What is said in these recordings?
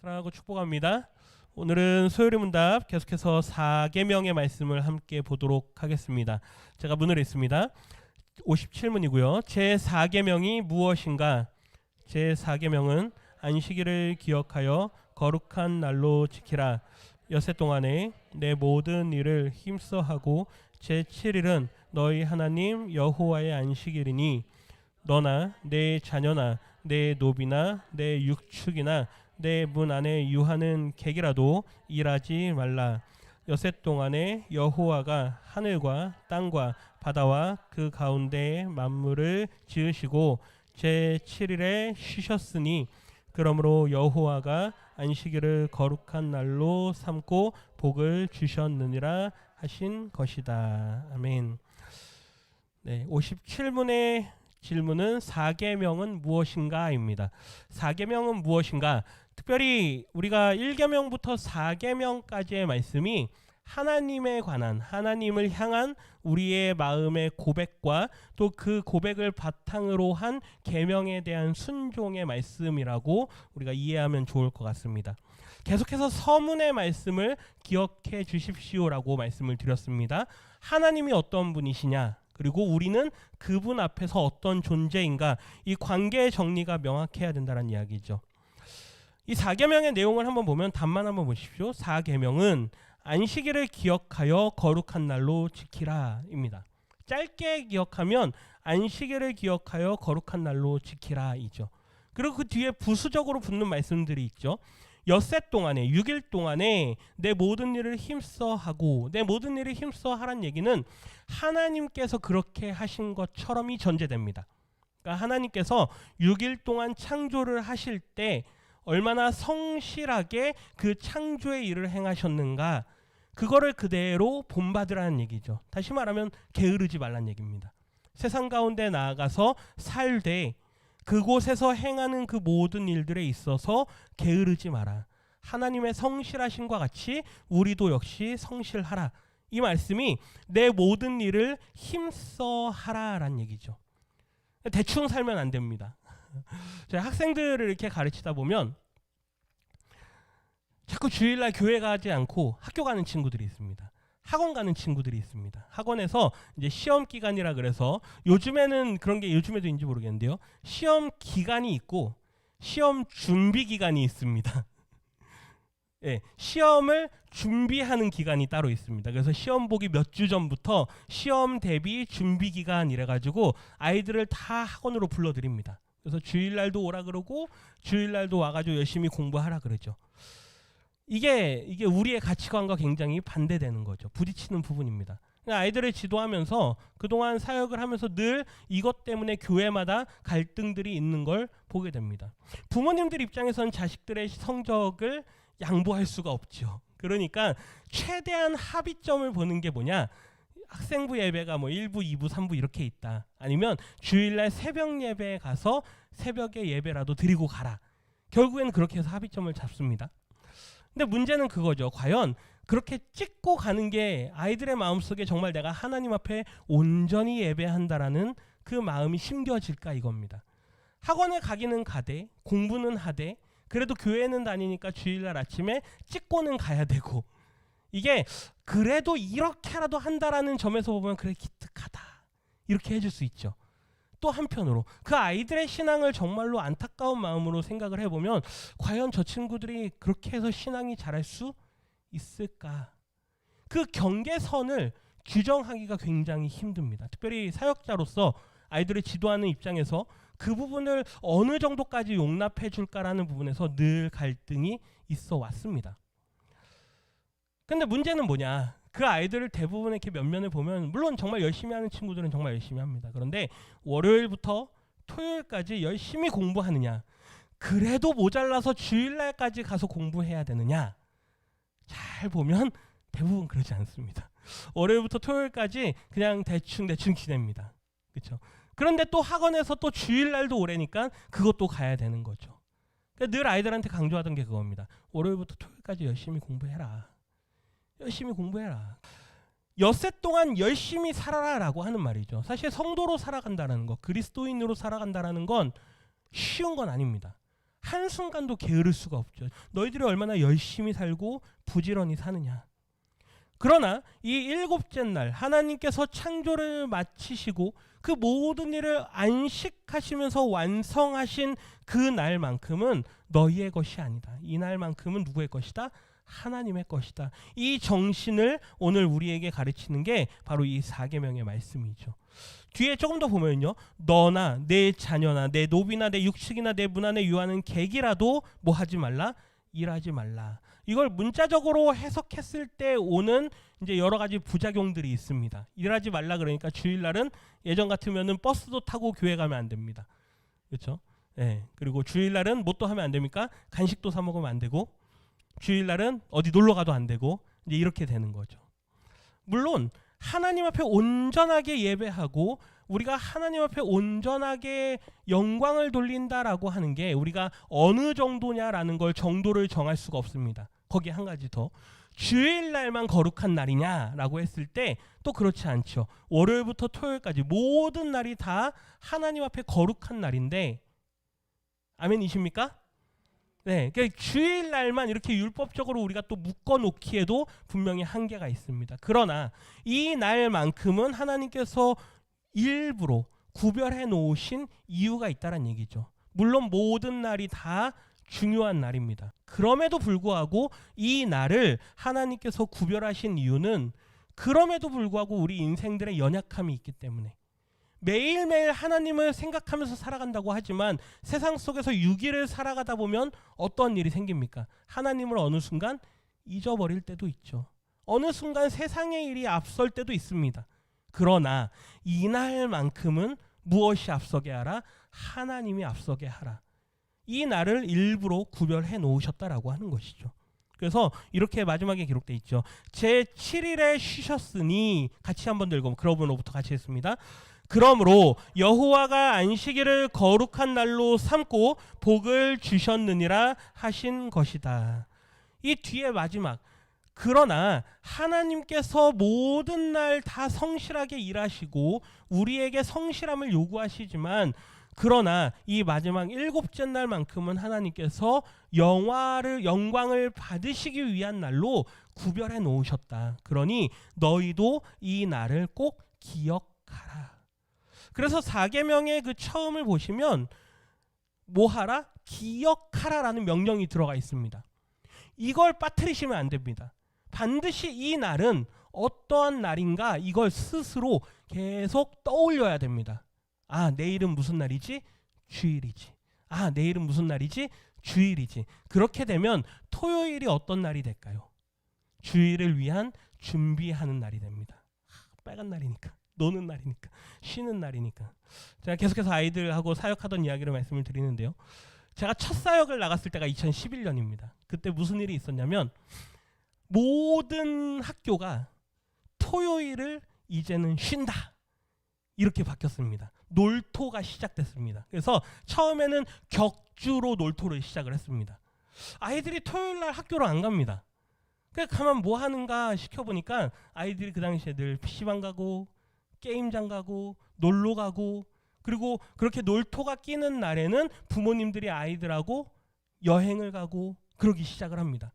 사랑하고 축복합니다. 오늘은 소요리 문답 계속해서 4계명의 말씀을 함께 보도록 하겠습니다. 제가 문을 읽습니다. 57문이고요. 제4계명이 무엇인가? 제4계명은 안식일을 기억하여 거룩한 날로 지키라. 여세 동안에 내 모든 일을 힘써 하고 제7일은 너희 하나님 여호와의 안식일이니 너나 내 자녀나 내 노비나 내 육축이나 내 문 안에 유하는 객이라도 일하지 말라. 여세 동안에 여호와가 하늘과 땅과 바다와 그 가운데의 만물을 지으시고 제7일에 쉬셨으니 그러므로 여호와가 안식일을 거룩한 날로 삼고 복을 주셨느니라 하신 것이다. 아멘. 네, 57문의 질문은 4계명은 무엇인가입니다. 4계명은 무엇인가? 특별히 우리가 1계명부터 4계명까지의 말씀이 하나님에 관한, 하나님을 향한 우리의 마음의 고백과 또 그 고백을 바탕으로 한 계명에 대한 순종의 말씀이라고 우리가 이해하면 좋을 것 같습니다. 계속해서 서문의 말씀을 기억해 주십시오라고 말씀을 드렸습니다. 하나님이 어떤 분이시냐? 그리고 우리는 그분 앞에서 어떤 존재인가, 이 관계의 정리가 명확해야 된다는 이야기죠. 이 4계명의 내용을 한번 보면 답만 한번 보십시오. 4계명은 안식일을 기억하여 거룩한 날로 지키라 입니다. 짧게 기억하면 안식일을 기억하여 거룩한 날로 지키라 이죠. 그리고 그 뒤에 부수적으로 붙는 말씀들이 있죠. 엿새 동안에 6일 동안에 내 모든 일을 힘써 하고, 내 모든 일을 힘써 하란 얘기는 하나님께서 그렇게 하신 것처럼이 전제됩니다. 그러니까 하나님께서 6일 동안 창조를 하실 때 얼마나 성실하게 그 창조의 일을 행하셨는가, 그거를 그대로 본받으라는 얘기죠. 다시 말하면 게으르지 말란 얘기입니다. 세상 가운데 나아가서 살되 그곳에서 행하는 그 모든 일들에 있어서 게으르지 마라. 하나님의 성실하심과 같이 우리도 역시 성실하라. 이 말씀이 내 모든 일을 힘써 하라라는 얘기죠. 대충 살면 안 됩니다. 제가 학생들을 이렇게 가르치다 보면 자꾸 주일날 교회 가지 않고 학교 가는 친구들이 있습니다. 학원 가는 친구들이 있습니다. 학원에서 이제 시험 기간이라 그래서 요즘에는 그런 게 요즘에도 있는지 모르겠는데요. 시험 기간이 있고 시험 준비 기간이 있습니다. 예, 시험을 준비하는 기간이 따로 있습니다. 그래서 시험 보기 몇 주 전부터 시험 대비 준비 기간 이래가지고 아이들을 다 학원으로 불러드립니다. 그래서 주일날도 오라 그러고 주일날도 와가지고 열심히 공부하라 그러죠. 이게 우리의 가치관과 굉장히 반대되는 거죠. 부딪히는 부분입니다. 아이들을 지도하면서 그동안 사역을 하면서 늘 이것 때문에 교회마다 갈등들이 있는 걸 보게 됩니다. 부모님들 입장에서는 자식들의 성적을 양보할 수가 없죠. 그러니까 최대한 합의점을 보는 게 뭐냐? 학생부 예배가 뭐 1부, 2부, 3부 이렇게 있다. 아니면 주일날 새벽 예배에 가서 새벽에 예배라도 드리고 가라. 결국에는 그렇게 해서 합의점을 잡습니다. 근데 문제는 그거죠. 과연 그렇게 찍고 가는 게 아이들의 마음속에 정말 내가 하나님 앞에 온전히 예배한다라는 그 마음이 심겨질까 이겁니다. 학원에 가기는 가되 공부는 하되 그래도 교회는 다니니까 주일날 아침에 찍고는 가야 되고, 이게 그래도 이렇게라도 한다라는 점에서 보면 그래 기특하다 이렇게 해줄 수 있죠. 또 한편으로 그 아이들의 신앙을 정말로 안타까운 마음으로 생각을 해보면 과연 저 친구들이 그렇게 해서 신앙이 자랄 수 있을까? 그 경계선을 규정하기가 굉장히 힘듭니다. 특별히 사역자로서 아이들을 지도하는 입장에서 그 부분을 어느 정도까지 용납해 줄까라는 부분에서 늘 갈등이 있어 왔습니다. 근데 문제는 뭐냐? 그 아이들을 대부분 이렇게 면면을 보면 물론 정말 열심히 하는 친구들은 정말 열심히 합니다. 그런데 월요일부터 토요일까지 열심히 공부하느냐? 그래도 모자라서 주일날까지 가서 공부해야 되느냐? 잘 보면 대부분 그러지 않습니다. 월요일부터 토요일까지 그냥 대충 지냅니다. 그렇죠? 그런데 또 학원에서 또 주일날도 오래니까 그것도 가야 되는 거죠. 그러니까 늘 아이들한테 강조하던 게 그겁니다. 월요일부터 토요일까지 열심히 공부해라. 열심히 공부해라. 엿새 동안 열심히 살아라라고 하는 말이죠. 사실 성도로 살아간다는 것, 그리스도인으로 살아간다는 건 쉬운 건 아닙니다. 한순간도 게으를 수가 없죠. 너희들이 얼마나 열심히 살고 부지런히 사느냐. 그러나 이 일곱째 날 하나님께서 창조를 마치시고 그 모든 일을 안식하시면서 완성하신 그 날만큼은 너희의 것이 아니다. 이 날만큼은 누구의 것이다? 하나님의 것이다. 이 정신을 오늘 우리에게 가르치는 게 바로 이 4계명의 말씀이죠. 뒤에 조금 더 보면요, 너나 내 자녀나 내 노비나 내 육축이나 내 문안에 유하는 객이라도 뭐 하지 말라? 일하지 말라. 이걸 문자적으로 해석했을 때 오는 이제 여러 가지 부작용들이 있습니다. 일하지 말라 그러니까 주일날은 예전 같으면은 버스도 타고 교회 가면 안 됩니다. 그렇죠? 예. 그리고 주일날은 뭐 또 하면 안 됩니까? 간식도 사 먹으면 안 되고, 주일날은 어디 놀러 가도 안 되고, 이제 이렇게 되는 거죠. 물론 하나님 앞에 온전하게 예배하고 우리가 하나님 앞에 온전하게 영광을 돌린다라고 하는 게 우리가 어느 정도냐라는 걸 정도를 정할 수가 없습니다. 거기에 한 가지 더, 주일날만 거룩한 날이냐라고 했을 때 또 그렇지 않죠. 월요일부터 토요일까지 모든 날이 다 하나님 앞에 거룩한 날인데, 아멘이십니까? 네, 그러니까 주일날만 이렇게 율법적으로 우리가 또 묶어놓기에도 분명히 한계가 있습니다. 그러나 이 날만큼은 하나님께서 일부러 구별해 놓으신 이유가 있다는 얘기죠. 물론 모든 날이 다 중요한 날입니다. 그럼에도 불구하고 이 날을 하나님께서 구별하신 이유는 그럼에도 불구하고 우리 인생들의 연약함이 있기 때문에, 매일매일 하나님을 생각하면서 살아간다고 하지만 세상 속에서 6일을 살아가다 보면 어떤 일이 생깁니까? 하나님을 어느 순간 잊어버릴 때도 있죠. 어느 순간 세상의 일이 앞설 때도 있습니다. 그러나 이날만큼은 무엇이 앞서게 하라? 하나님이 앞서게 하라. 이 날을 일부러 구별해 놓으셨다라고 하는 것이죠. 그래서 이렇게 마지막에 기록되어 있죠. 제7일에 쉬셨으니, 같이 한번 더 읽어보면, 그러므로부터 같이 했습니다. 그러므로 여호와가 안식일을 거룩한 날로 삼고 복을 주셨느니라 하신 것이다. 이 뒤에 마지막, 그러나 하나님께서 모든 날 다 성실하게 일하시고 우리에게 성실함을 요구하시지만, 그러나 이 마지막 일곱째 날만큼은 하나님께서 영광을 받으시기 위한 날로 구별해 놓으셨다. 그러니 너희도 이 날을 꼭 기억하라. 그래서 4계명의 그 처음을 보시면 뭐 하라? 기억하라라는 명령이 들어가 있습니다. 이걸 빠뜨리시면 안 됩니다. 반드시 이 날은 어떠한 날인가, 이걸 스스로 계속 떠올려야 됩니다. 아, 내일은 무슨 날이지? 주일이지. 아, 내일은 무슨 날이지? 주일이지. 그렇게 되면 토요일이 어떤 날이 될까요? 주일을 위한 준비하는 날이 됩니다. 빨간 날이니까, 노는 날이니까, 쉬는 날이니까. 제가 계속해서 아이들하고 사역하던 이야기를 말씀을 드리는데요, 제가 첫 사역을 나갔을 때가 2011년입니다. 그때 무슨 일이 있었냐면, 모든 학교가 토요일을 이제는 쉰다, 이렇게 바뀌었습니다. 놀토가 시작됐습니다. 그래서 처음에는 격주로 놀토를 시작을 했습니다. 아이들이 토요일날 학교를 안 갑니다. 그래서 가만 뭐 하는가 시켜보니까 아이들이 그 당시에 늘 PC방 가고 게임장 가고 놀러 가고, 그리고 그렇게 놀토가 끼는 날에는 부모님들이 아이들하고 여행을 가고 그러기 시작을 합니다.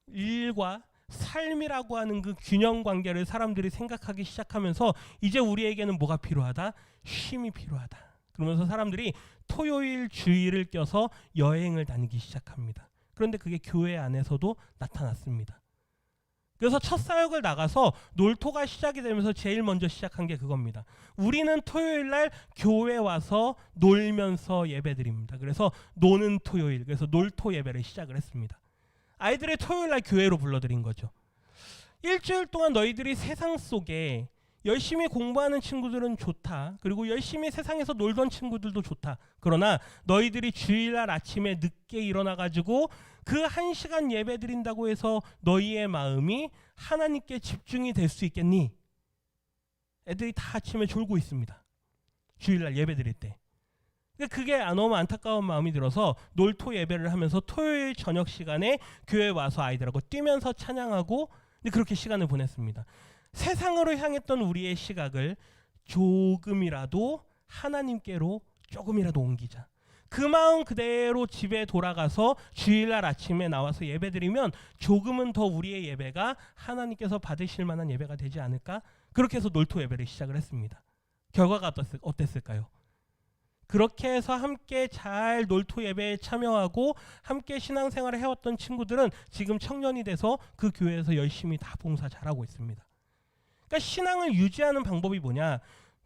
일과 삶이라고 하는 그 균형 관계를 사람들이 생각하기 시작하면서 이제 우리에게는 뭐가 필요하다? 쉼이 필요하다. 그러면서 사람들이 토요일 주일을 껴서 여행을 다니기 시작합니다. 그런데 그게 교회 안에서도 나타났습니다. 그래서 첫 사역을 나가서 놀토가 시작이 되면서 제일 먼저 시작한 게 그겁니다. 우리는 토요일날 교회 와서 놀면서 예배드립니다. 그래서 노는 토요일, 그래서 놀토 예배를 시작을 했습니다. 아이들의 토요일날 교회로 불러들인 거죠. 일주일 동안 너희들이 세상 속에 열심히 공부하는 친구들은 좋다. 그리고 열심히 세상에서 놀던 친구들도 좋다. 그러나 너희들이 주일날 아침에 늦게 일어나가지고 그 1시간 예배 드린다고 해서 너희의 마음이 하나님께 집중이 될 수 있겠니? 애들이 다 아침에 졸고 있습니다. 주일날 예배 드릴 때. 그게 너무 안타까운 마음이 들어서 놀토 예배를 하면서 토요일 저녁 시간에 교회에 와서 아이들하고 뛰면서 찬양하고 그렇게 시간을 보냈습니다. 세상으로 향했던 우리의 시각을 조금이라도 하나님께로 조금이라도 옮기자. 그 마음 그대로 집에 돌아가서 주일날 아침에 나와서 예배드리면 조금은 더 우리의 예배가 하나님께서 받으실 만한 예배가 되지 않을까? 그렇게 해서 놀토 예배를 시작을 했습니다. 결과가 어땠을까요? 그렇게 해서 함께 잘 놀토 예배에 참여하고 함께 신앙생활을 해왔던 친구들은 지금 청년이 돼서 그 교회에서 열심히 다 봉사 잘하고 있습니다. 그러니까 신앙을 유지하는 방법이 뭐냐?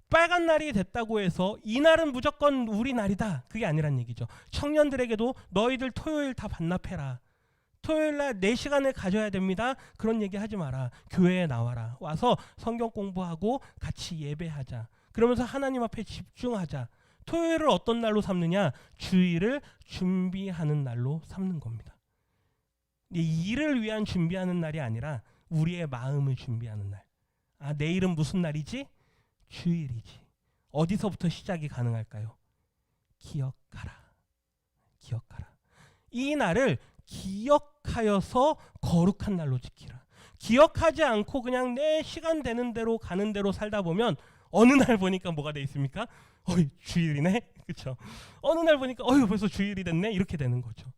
빨간 날이 됐다고 해서 이날은 무조건 우리 날이다. 그게 아니란 얘기죠. 청년들에게도 너희들 토요일 다 반납해라. 토요일 날 4시간을 가져야 됩니다. 그런 얘기 하지 마라. 교회에 나와라. 와서 성경 공부하고 같이 예배하자. 그러면서 하나님 앞에 집중하자. 토요일을 어떤 날로 삼느냐? 주일을 준비하는 날로 삼는 겁니다. 일을 위한 준비하는 날이 아니라 우리의 마음을 준비하는 날. 아, 내일은 무슨 날이지? 주일이지. 어디서부터 시작이 가능할까요? 기억하라. 기억하라. 이 날을 기억하여서 거룩한 날로 지키라. 기억하지 않고 그냥 내 시간 되는 대로 가는 대로 살다 보면 어느 날 보니까 뭐가 돼 있습니까? 주일이네? 그렇죠? 어느 날 보니까 벌써 주일이 됐네? 이렇게 되는 거죠.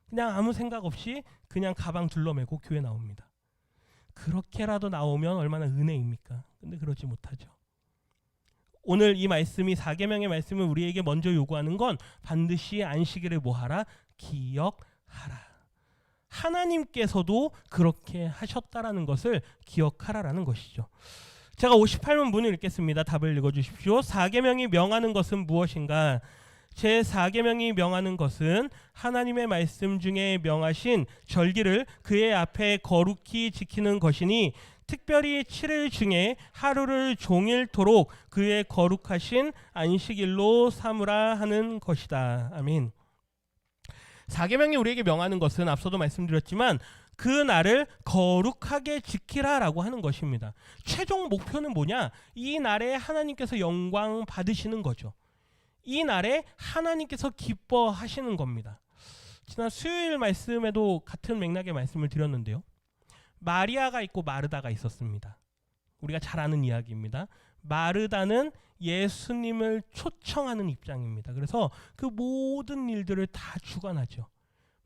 그냥 아무 생각 없이 그냥 가방 둘러매고 교회 나옵니다. 그렇게라도 나오면 얼마나 은혜입니까? 근데 그러지 못하죠. 오늘 이 말씀이 4계명의 말씀을 우리에게 먼저 요구하는 건 반드시 안식일을 뭐하라? 기억하라. 하나님께서도 그렇게 하셨다라는 것을 기억하라라는 것이죠. 제가 58번 문을 읽겠습니다. 답을 읽어주십시오. 4계명이 명하는 것은 무엇인가? 제 4계명이 명하는 것은 하나님의 말씀 중에 명하신 절기를 그의 앞에 거룩히 지키는 것이니 특별히 7일 중에 하루를 종일토록 그의 거룩하신 안식일로 삼으라 하는 것이다. 아멘. 4계명이 우리에게 명하는 것은 앞서도 말씀드렸지만 그 날을 거룩하게 지키라라고 하는 것입니다. 최종 목표는 뭐냐? 이 날에 하나님께서 영광 받으시는 거죠. 이 날에 하나님께서 기뻐하시는 겁니다. 지난 수요일 말씀에도 같은 맥락의 말씀을 드렸는데요. 마리아가 있고 마르다가 있었습니다. 우리가 잘 아는 이야기입니다. 마르다는 예수님을 초청하는 입장입니다. 그래서 그 모든 일들을 다 주관하죠.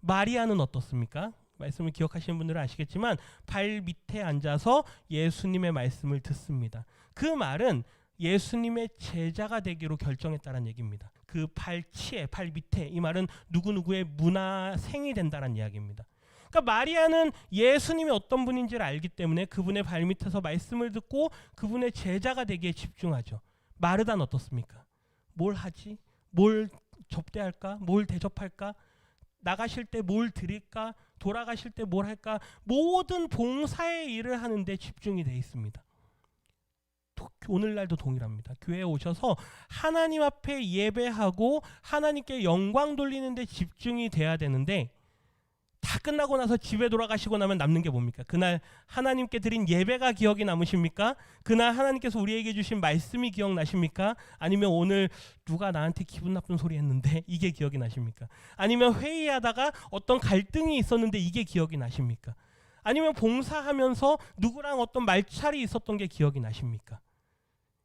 마리아는 어떻습니까? 말씀을 기억하시는 분들은 아시겠지만 발 밑에 앉아서 예수님의 말씀을 듣습니다. 그 말은 예수님의 제자가 되기로 결정했다는 얘기입니다. 그 발치에, 발 밑에, 이 말은 누구누구의 문화생이 된다는 이야기입니다. 그러니까 마리아는 예수님이 어떤 분인지를 알기 때문에 그분의 발 밑에서 말씀을 듣고 그분의 제자가 되기에 집중하죠. 마르다는 어떻습니까? 뭘 하지? 뭘 접대할까? 뭘 대접할까? 나가실 때 뭘 드릴까? 돌아가실 때 뭘 할까? 모든 봉사의 일을 하는데 집중이 되어 있습니다. 오늘날도 동일합니다. 교회에 오셔서 하나님 앞에 예배하고 하나님께 영광 돌리는 데 집중이 돼야 되는데 다 끝나고 나서 집에 돌아가시고 나면 남는 게 뭡니까? 그날 하나님께 드린 예배가 기억이 남으십니까? 그날 하나님께서 우리에게 주신 말씀이 기억나십니까? 아니면 오늘 누가 나한테 기분 나쁜 소리 했는데 이게 기억이 나십니까? 아니면 회의하다가 어떤 갈등이 있었는데 이게 기억이 나십니까? 아니면 봉사하면서 누구랑 어떤 말차이 있었던 게 기억이 나십니까?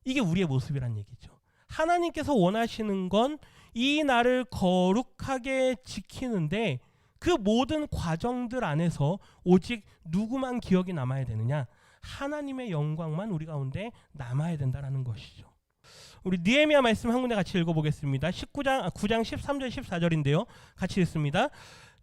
이게 우리의 모습이란 얘기죠. 하나님께서 원하시는 건 이 날을 거룩하게 지키는데 그 모든 과정들 안에서 오직 누구만 기억이 남아야 되느냐? 하나님의 영광만 우리 가운데 남아야 된다는 것이죠. 우리 느헤미야 말씀 한 군데 같이 읽어보겠습니다. 9장 13절 14절인데요. 같이 읽습니다.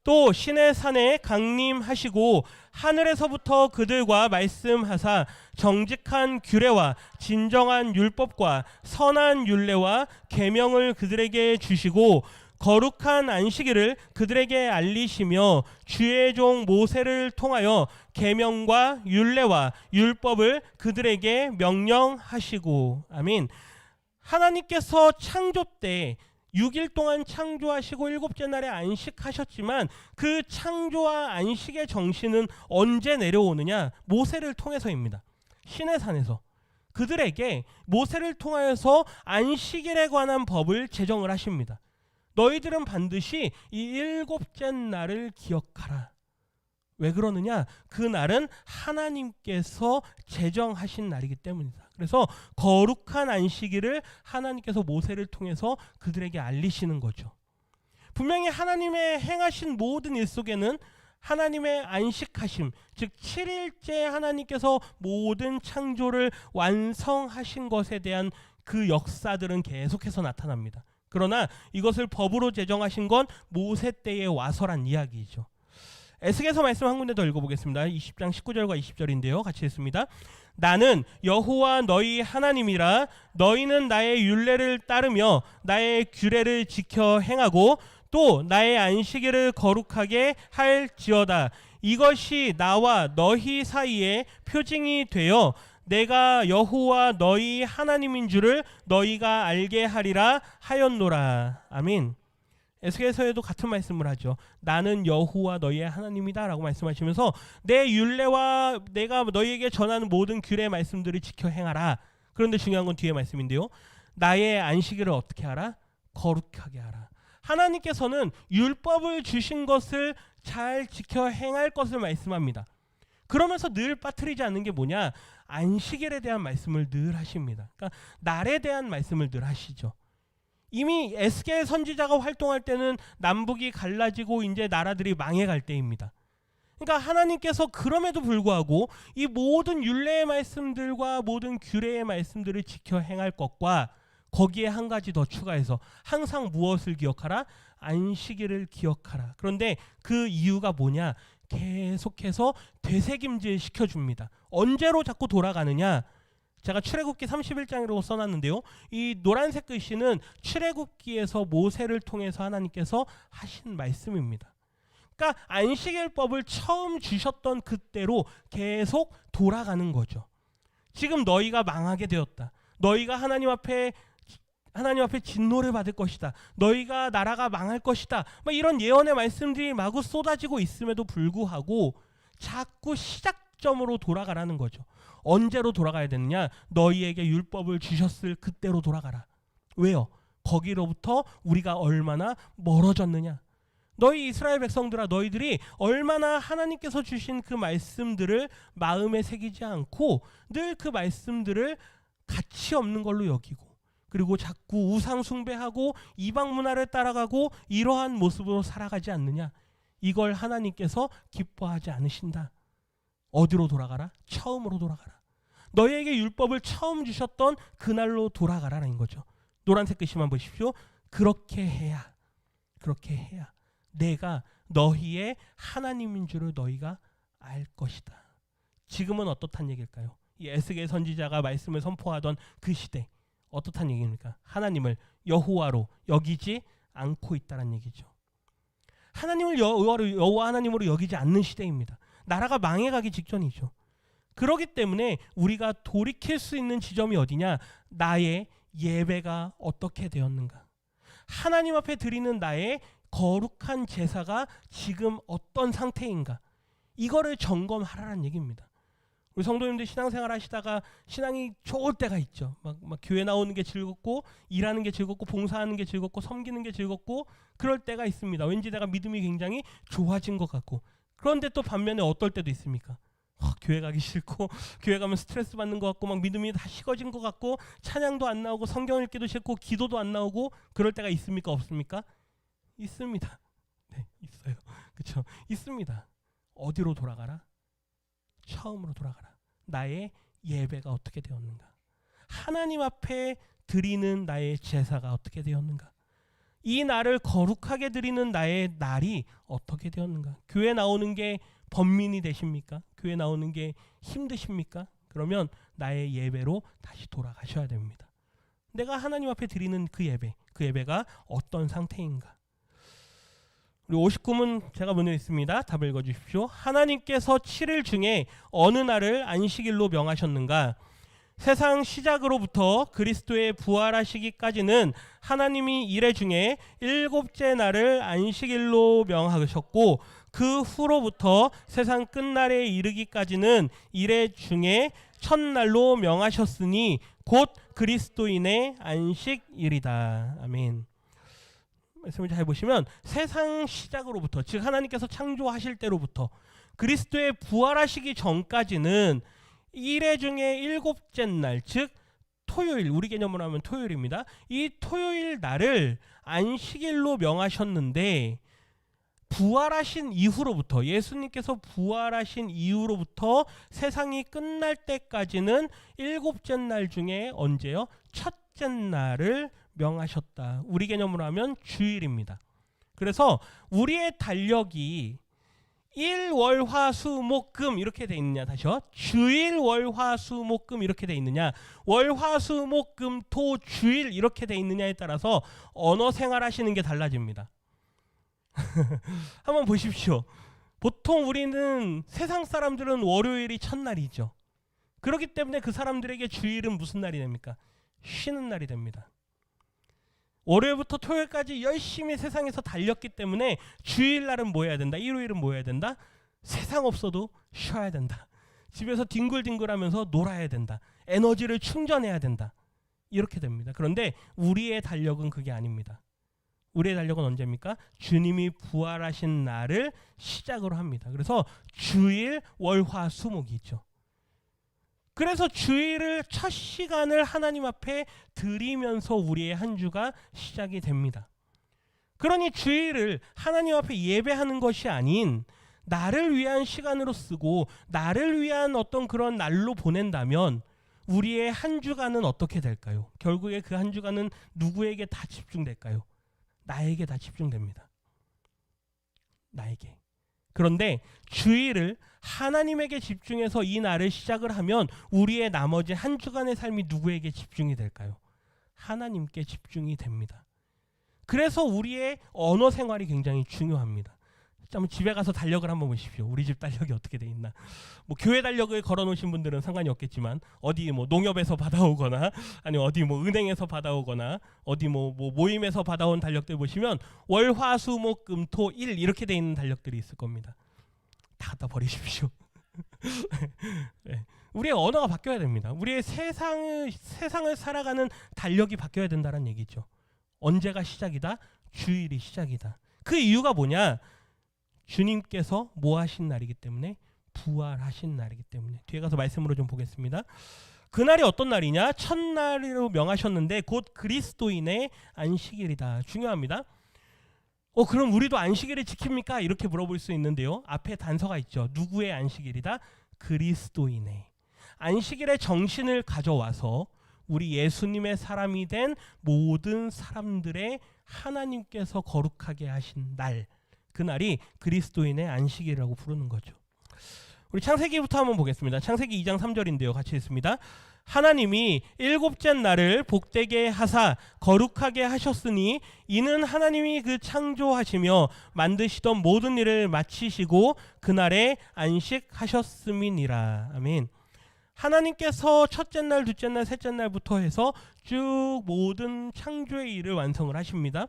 또 신의 산에 강림하시고 하늘에서부터 그들과 말씀하사 정직한 규례와 진정한 율법과 선한 율례와 계명을 그들에게 주시고 거룩한 안식일을 그들에게 알리시며 주의 종 모세를 통하여 계명과 율례와 율법을 그들에게 명령하시고. 아멘. 하나님께서 창조 때 6일 동안 창조하시고 7째 날에 안식하셨지만 그 창조와 안식의 정신은 언제 내려오느냐? 모세를 통해서입니다. 신의 산에서 그들에게 모세를 통하여서 안식일에 관한 법을 제정을 하십니다. 너희들은 반드시 이 7째 날을 기억하라. 왜 그러느냐? 그 날은 하나님께서 제정하신 날이기 때문이다. 그래서 거룩한 안식일을 하나님께서 모세를 통해서 그들에게 알리시는 거죠. 분명히 하나님의 행하신 모든 일 속에는 하나님의 안식하심, 즉 7일째 하나님께서 모든 창조를 완성하신 것에 대한 그 역사들은 계속해서 나타납니다. 그러나 이것을 법으로 제정하신 건 모세 때에 와서란 이야기이죠. 에스겔서 말씀 한 군데 더 읽어보겠습니다. 20장 19절과 20절인데요. 같이 읽습니다. 나는 여호와 너희 하나님이라. 너희는 나의 율례를 따르며 나의 규례를 지켜 행하고 또 나의 안식일을 거룩하게 할지어다. 이것이 나와 너희 사이에 표징이 되어 내가 여호와 너희 하나님인 줄을 너희가 알게 하리라 하였노라. 아멘. 에스겔서에도 같은 말씀을 하죠. 나는 여호와 너희의 하나님이다 라고 말씀하시면서 내 율례와 내가 너희에게 전하는 모든 규례의 말씀들을 지켜 행하라. 그런데 중요한 건 뒤에 말씀인데요. 나의 안식일을 어떻게 하라? 거룩하게 하라. 하나님께서는 율법을 주신 것을 잘 지켜 행할 것을 말씀합니다. 그러면서 늘 빠뜨리지 않는 게 뭐냐? 안식일에 대한 말씀을 늘 하십니다. 그러니까 날에 대한 말씀을 늘 하시죠. 이미 에스겔 선지자가 활동할 때는 남북이 갈라지고 이제 나라들이 망해갈 때입니다. 그러니까 하나님께서 그럼에도 불구하고 이 모든 율례의 말씀들과 모든 규례의 말씀들을 지켜 행할 것과 거기에 한 가지 더 추가해서 항상 무엇을 기억하라? 안식일을 기억하라. 그런데 그 이유가 뭐냐? 계속해서 되새김질 시켜줍니다. 언제로 자꾸 돌아가느냐? 제가 출애굽기 31장이라고 써놨는데요. 이 노란색 글씨는 출애굽기에서 모세를 통해서 하나님께서 하신 말씀입니다. 그러니까 안식일법을 처음 주셨던 그때로 계속 돌아가는 거죠. 지금 너희가 망하게 되었다. 너희가 하나님 앞에 진노를 받을 것이다. 너희가 나라가 망할 것이다. 이런 예언의 말씀들이 마구 쏟아지고 있음에도 불구하고 자꾸 시작점으로 돌아가라는 거죠. 언제로 돌아가야 되느냐? 너희에게 율법을 주셨을 그때로 돌아가라. 왜요? 거기로부터 우리가 얼마나 멀어졌느냐? 너희 이스라엘 백성들아, 너희들이 얼마나 하나님께서 주신 그 말씀들을 마음에 새기지 않고 늘 그 말씀들을 가치 없는 걸로 여기고 그리고 자꾸 우상 숭배하고 이방 문화를 따라가고 이러한 모습으로 살아가지 않느냐? 이걸 하나님께서 기뻐하지 않으신다. 어디로 돌아가라? 처음으로 돌아가라. 너희에게 율법을 처음 주셨던 그날로 돌아가라는 거죠. 노란색 글씨만 보십시오. 그렇게 해야 내가 너희의 하나님인 줄을 너희가 알 것이다. 지금은 어떻단 얘기일까요? 이 에스겔 선지자가 말씀을 선포하던 그 시대 어떻단 얘기입니까? 하나님을 여호와로 여기지 않고 있다는 얘기죠. 하나님을 여호와 하나님으로 여기지 않는 시대입니다. 나라가 망해가기 직전이죠. 그렇기 때문에 우리가 돌이킬 수 있는 지점이 어디냐? 나의 예배가 어떻게 되었는가? 하나님 앞에 드리는 나의 거룩한 제사가 지금 어떤 상태인가? 이거를 점검하라는 얘기입니다. 우리 성도님들 신앙생활 하시다가 신앙이 좋을 때가 있죠. 막 교회 나오는 게 즐겁고 일하는 게 즐겁고 봉사하는 게 즐겁고 섬기는 게 즐겁고 그럴 때가 있습니다. 왠지 내가 믿음이 굉장히 좋아진 것 같고. 그런데 또 반면에 어떨 때도 있습니까? 교회 가기 싫고 교회 가면 스트레스 받는 것 같고 막 믿음이 다 식어진 것 같고 찬양도 안 나오고 성경 읽기도 싫고 기도도 안 나오고 그럴 때가 있습니까? 없습니까? 있습니다. 네, 있어요. 그렇죠? 있습니다. 어디로 돌아가라? 처음으로 돌아가라. 나의 예배가 어떻게 되었는가? 하나님 앞에 드리는 나의 제사가 어떻게 되었는가? 이 날을 거룩하게 드리는 나의 날이 어떻게 되었는가? 교회 나오는 게 번민이 되십니까? 교회 나오는 게 힘드십니까? 그러면 나의 예배로 다시 돌아가셔야 됩니다. 내가 하나님 앞에 드리는 그 예배가 어떤 상태인가? 우리 59문 제가 문에 있습니다. 답을 읽어주십시오. 하나님께서 7일 중에 어느 날을 안식일로 명하셨는가? 세상 시작으로부터 그리스도의 부활하시기까지는 하나님이 이래 중에 7째 날을 안식일로 명하셨고 그 후로부터 세상 끝날에 이르기까지는 이래 중에 첫날로 명하셨으니 곧 그리스도인의 안식일이다. 아멘. 말씀을 잘 보시면 세상 시작으로부터 즉 하나님께서 창조하실 때로부터 그리스도의 부활하시기 전까지는 1회 중에 7째 날 즉 토요일, 우리 개념으로 하면 토요일입니다. 이 토요일 날을 안식일로 명하셨는데 부활하신 이후로부터, 예수님께서 부활하신 이후로부터 세상이 끝날 때까지는 일곱째 날 중에 언제요? 첫째 날을 명하셨다. 우리 개념으로 하면 주일입니다. 그래서 우리의 달력이 일, 월, 화, 수, 목, 금 이렇게 돼 있느냐, 다시요. 주일, 월, 화, 수, 목, 금 이렇게 돼 있느냐, 월, 화, 수, 목, 금, 토, 주일 이렇게 돼 있느냐에 따라서 언어 생활하시는 게 달라집니다. 한번 보십시오. 보통 우리는, 세상 사람들은 월요일이 첫날이죠. 그렇기 때문에 그 사람들에게 주일은 무슨 날이 됩니까? 쉬는 날이 됩니다. 월요일부터 토요일까지 열심히 세상에서 달렸기 때문에 주일날은 뭐 해야 된다? 일요일은 뭐 해야 된다? 세상 없어도 쉬어야 된다. 집에서 뒹굴뒹굴하면서 놀아야 된다. 에너지를 충전해야 된다. 이렇게 됩니다. 그런데 우리의 달력은 그게 아닙니다. 우리의 달력은 언제입니까? 주님이 부활하신 날을 시작으로 합니다. 그래서 주일, 월, 화, 수, 목이 있죠. 그래서 주일을 첫 시간을 하나님 앞에 드리면서 우리의 한 주가 시작이 됩니다. 그러니 주일을 하나님 앞에 예배하는 것이 아닌 나를 위한 시간으로 쓰고 나를 위한 어떤 그런 날로 보낸다면 우리의 한 주간은 어떻게 될까요? 결국에 그 한 주간은 누구에게 다 집중될까요? 나에게 다 집중됩니다. 나에게. 그런데 주일을 하나님에게 집중해서 이 날을 시작을 하면 우리의 나머지 한 주간의 삶이 누구에게 집중이 될까요? 하나님께 집중이 됩니다. 그래서 우리의 언어 생활이 굉장히 중요합니다. 한번 집에 가서 달력을 한번 보십시오. 우리 집 달력이 어떻게 돼 있나. 뭐 교회 달력을 걸어놓으신 분들은 상관이 없겠지만 어디 뭐 농협에서 받아오거나 아니 어디 뭐 은행에서 받아오거나 어디 뭐 모임에서 받아온 달력들 보시면 월, 화, 수, 목, 금, 토, 일 이렇게 돼 있는 달력들이 있을 겁니다. 다 갖다 버리십시오. 네. 우리의 언어가 바뀌어야 됩니다. 우리의 세상을 살아가는 달력이 바뀌어야 된다는 얘기죠. 언제가 시작이다? 주일이 시작이다. 그 이유가 뭐냐? 주님께서 뭐 하신 날이기 때문에, 부활하신 날이기 때문에. 뒤에 가서 말씀으로 좀 보겠습니다. 그날이 어떤 날이냐? 첫날로 명하셨는데 곧 그리스도인의 안식일이다. 중요합니다. 그럼 우리도 안식일을 지킵니까? 이렇게 물어볼 수 있는데요. 앞에 단서가 있죠. 누구의 안식일이다? 그리스도인의. 안식일의 정신을 가져와서 우리 예수님의 사람이 된 모든 사람들의 하나님께서 거룩하게 하신 날, 그날이 그리스도인의 안식일이라고 부르는 거죠. 우리 창세기부터 한번 보겠습니다. 창세기 2장 3절인데요. 같이 읽습니다. 하나님이 일곱째 날을 복되게 하사 거룩하게 하셨으니 이는 하나님이 그 창조하시며 만드시던 모든 일을 마치시고 그날에 안식하셨음이니라. 아멘. 하나님께서 첫째 날, 둘째 날, 셋째 날부터 해서 쭉 모든 창조의 일을 완성을 하십니다.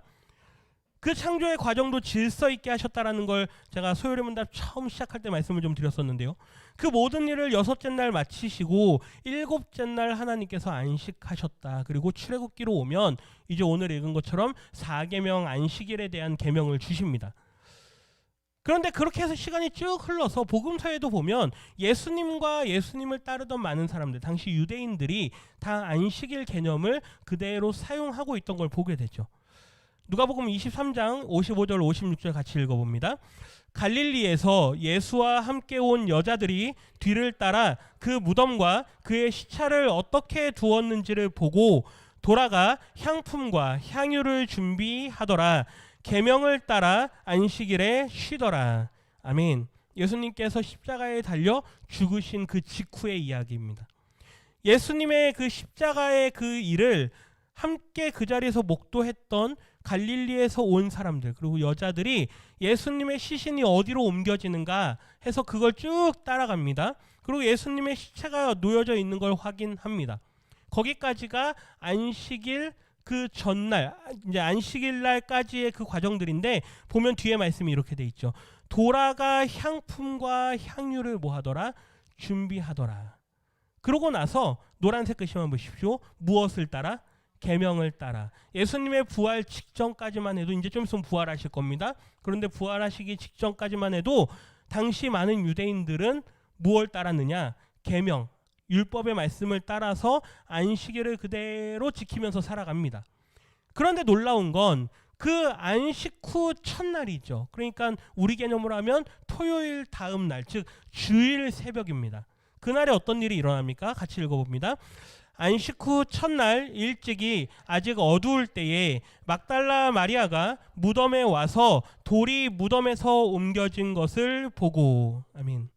그 창조의 과정도 질서 있게 하셨다라는 걸 제가 소요리 문답 처음 시작할 때 말씀을 좀 드렸었는데요. 그 모든 일을 여섯째 날 마치시고 일곱째 날 하나님께서 안식하셨다. 그리고 출애굽기로 오면 이제 오늘 읽은 것처럼 4계명 안식일에 대한 계명을 주십니다. 그런데 그렇게 해서 시간이 쭉 흘러서 복음서에도 보면 예수님과 예수님을 따르던 많은 사람들, 당시 유대인들이 다 안식일 개념을 그대로 사용하고 있던 걸 보게 되죠. 누가복음 23장 55절 56절 같이 읽어봅니다. 갈릴리에서 예수와 함께 온 여자들이 뒤를 따라 그 무덤과 그의 시차를 어떻게 두었는지를 보고 돌아가 향품과 향유를 준비하더라. 계명을 따라 안식일에 쉬더라. 아멘. 예수님께서 십자가에 달려 죽으신 그 직후의 이야기입니다. 예수님의 그 십자가의 그 일을 함께 그 자리에서 목도했던 갈릴리에서 온 사람들, 그리고 여자들이 예수님의 시신이 어디로 옮겨지는가 해서 그걸 쭉 따라갑니다. 그리고 예수님의 시체가 놓여져 있는 걸 확인합니다. 거기까지가 안식일 그 전날, 이제 안식일 날까지의 그 과정들인데, 보면 뒤에 말씀이 이렇게 돼 있죠. 돌아가 향품과 향유를 뭐 하더라? 준비하더라. 그러고 나서 노란색 글씨만 보십시오. 무엇을 따라? 계명을 따라. 예수님의 부활 직전까지만 해도, 이제 좀 있으면 부활하실 겁니다. 그런데 부활하시기 직전까지만 해도 당시 많은 유대인들은 무엇을 따랐느냐? 계명, 율법의 말씀을 따라서 안식일을 그대로 지키면서 살아갑니다. 그런데 놀라운 건 그 안식 후 첫날이죠. 그러니까 우리 개념으로 하면 토요일 다음 날, 즉 주일 새벽입니다. 그날에 어떤 일이 일어납니까? 같이 읽어봅니다. 안식 후 첫날 일찍이 아직 어두울 때에 막달라 마리아가 무덤에 와서 돌이 무덤에서 옮겨진 것을 보고. 아멘.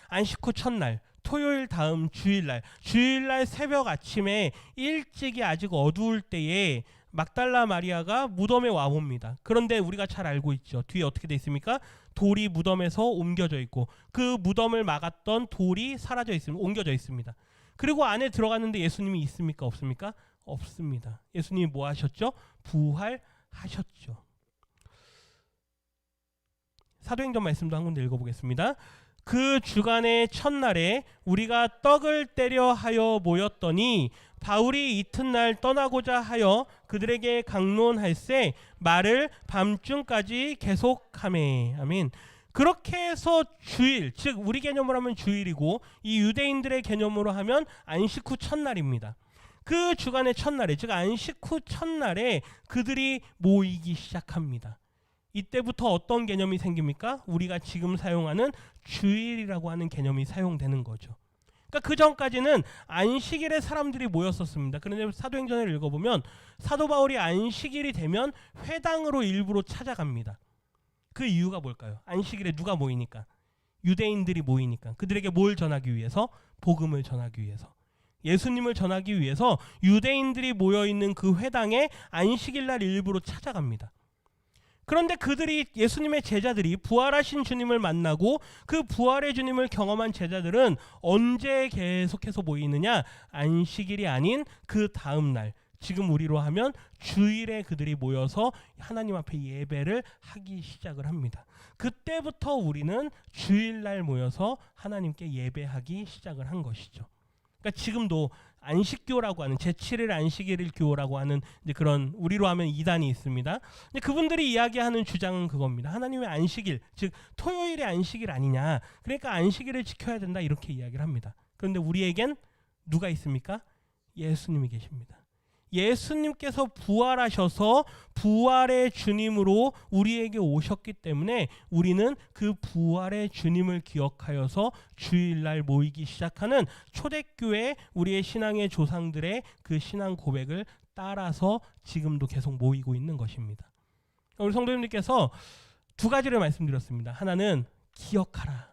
안식 후 첫날, 토요일 다음 주일날 새벽 아침에 일찍이 아직 어두울 때에 막달라 마리아가 무덤에 와봅니다. 그런데 우리가 잘 알고 있죠. 뒤에 어떻게 돼 있습니까? 돌이 무덤에서 옮겨져 있고 그 무덤을 막았던 돌이 사라져 있습니다. 옮겨져 있습니다. 그리고 안에 들어갔는데 예수님이 있습니까? 없습니까? 없습니다. 예수님이 뭐 하셨죠? 부활하셨죠. 사도행전 말씀도 한 군데 읽어보겠습니다. 그 주간의 첫날에 우리가 떡을 떼려 하여 모였더니 바울이 이튿날 떠나고자 하여 그들에게 강론할세 말을 밤중까지 계속하매. 아멘. 그렇게 해서 주일, 즉 우리 개념으로 하면 주일이고 이 유대인들의 개념으로 하면 안식 후 첫날입니다. 그 주간의 첫날에, 즉 안식 후 첫날에 그들이 모이기 시작합니다. 이때부터 어떤 개념이 생깁니까? 우리가 지금 사용하는 주일이라고 하는 개념이 사용되는 거죠. 그러니까 그 전까지는 안식일에 사람들이 모였었습니다. 그런데 사도행전을 읽어보면 사도 바울이 안식일이 되면 회당으로 일부러 찾아갑니다. 그 이유가 뭘까요? 안식일에 누가 모이니까? 유대인들이 모이니까. 그들에게 뭘 전하기 위해서? 복음을 전하기 위해서. 예수님을 전하기 위해서 유대인들이 모여있는 그 회당에 안식일날 일부러 찾아갑니다. 그런데 그들이, 예수님의 제자들이 부활하신 주님을 만나고 그 부활의 주님을 경험한 제자들은 언제 계속해서 모이느냐? 안식일이 아닌 그 다음 날, 지금 우리로 하면 주일에 그들이 모여서 하나님 앞에 예배를 하기 시작을 합니다. 그때부터 우리는 주일날 모여서 하나님께 예배하기 시작을 한 것이죠. 그러니까 지금도 안식교라고 하는 제7일 안식일 교라고 하는 이제 그런 우리로 하면 이단이 있습니다. 근데 그분들이 이야기하는 주장은 그겁니다. 하나님의 안식일, 즉 토요일의 안식일 아니냐. 그러니까 안식일을 지켜야 된다 이렇게 이야기를 합니다. 그런데 우리에겐 누가 있습니까? 예수님이 계십니다. 예수님께서 부활하셔서 부활의 주님으로 우리에게 오셨기 때문에 우리는 그 부활의 주님을 기억하여서 주일날 모이기 시작하는 초대교회 우리의 신앙의 조상들의 그 신앙 고백을 따라서 지금도 계속 모이고 있는 것입니다. 우리 성도님들께서 두 가지를 말씀드렸습니다. 하나는 기억하라.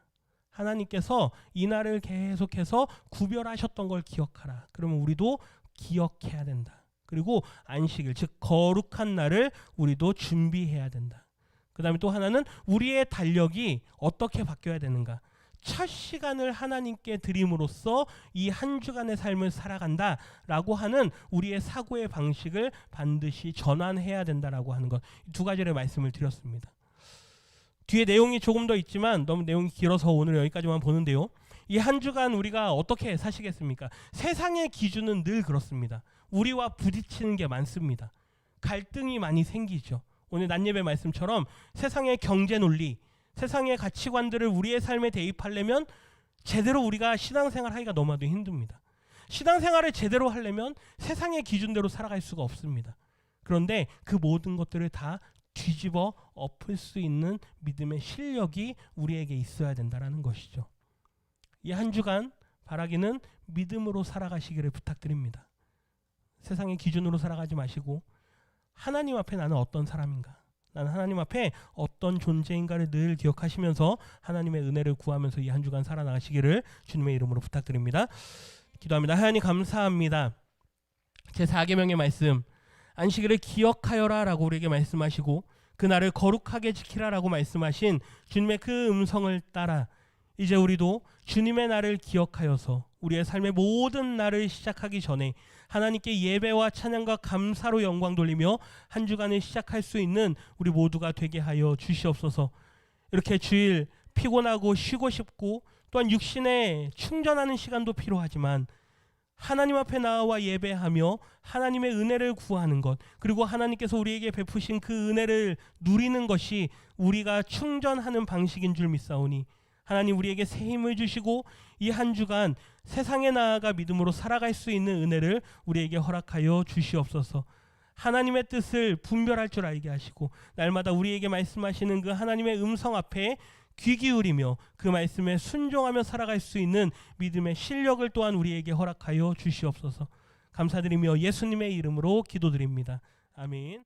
하나님께서 이날을 계속해서 구별하셨던 걸 기억하라. 그러면 우리도 기억해야 된다. 그리고 안식일, 즉 거룩한 날을 우리도 준비해야 된다. 그 다음에 또 하나는 우리의 달력이 어떻게 바뀌어야 되는가. 첫 시간을 하나님께 드림으로써 이 한 주간의 삶을 살아간다라고 하는 우리의 사고의 방식을 반드시 전환해야 된다라고 하는 것. 두 가지의 말씀을 드렸습니다. 뒤에 내용이 조금 더 있지만 너무 내용이 길어서 오늘 여기까지만 보는데요. 이 한 주간 우리가 어떻게 사시겠습니까? 세상의 기준은 늘 그렇습니다. 우리와 부딪히는 게 많습니다. 갈등이 많이 생기죠. 오늘 낮예배 말씀처럼 세상의 경제 논리, 세상의 가치관들을 우리의 삶에 대입하려면 제대로 우리가 신앙생활 하기가 너무나도 힘듭니다. 신앙생활을 제대로 하려면 세상의 기준대로 살아갈 수가 없습니다. 그런데 그 모든 것들을 다 뒤집어 엎을 수 있는 믿음의 실력이 우리에게 있어야 된다는 것이죠. 이 한 주간 바라기는 믿음으로 살아가시기를 부탁드립니다. 세상의 기준으로 살아가지 마시고 하나님 앞에 나는 어떤 사람인가, 나는 하나님 앞에 어떤 존재인가를 늘 기억하시면서 하나님의 은혜를 구하면서 이 한 주간 살아나가시기를 주님의 이름으로 부탁드립니다. 기도합니다. 하나님 감사합니다. 제4계명의 말씀, 안식일을 기억하여라 라고 우리에게 말씀하시고 그날을 거룩하게 지키라 라고 말씀하신 주님의 그 음성을 따라 이제 우리도 주님의 날을 기억하여서 우리의 삶의 모든 날을 시작하기 전에 하나님께 예배와 찬양과 감사로 영광 돌리며 한 주간을 시작할 수 있는 우리 모두가 되게 하여 주시옵소서. 이렇게 주일 피곤하고 쉬고 싶고 또한 육신에 충전하는 시간도 필요하지만 하나님 앞에 나와 예배하며 하나님의 은혜를 구하는 것, 그리고 하나님께서 우리에게 베푸신 그 은혜를 누리는 것이 우리가 충전하는 방식인 줄 믿사오니 하나님 우리에게 새 힘을 주시고 이 한 주간 세상에 나아가 믿음으로 살아갈 수 있는 은혜를 우리에게 허락하여 주시옵소서. 하나님의 뜻을 분별할 줄 알게 하시고 날마다 우리에게 말씀하시는 그 하나님의 음성 앞에 귀 기울이며 그 말씀에 순종하며 살아갈 수 있는 믿음의 실력을 또한 우리에게 허락하여 주시옵소서. 감사드리며 예수님의 이름으로 기도드립니다. 아멘.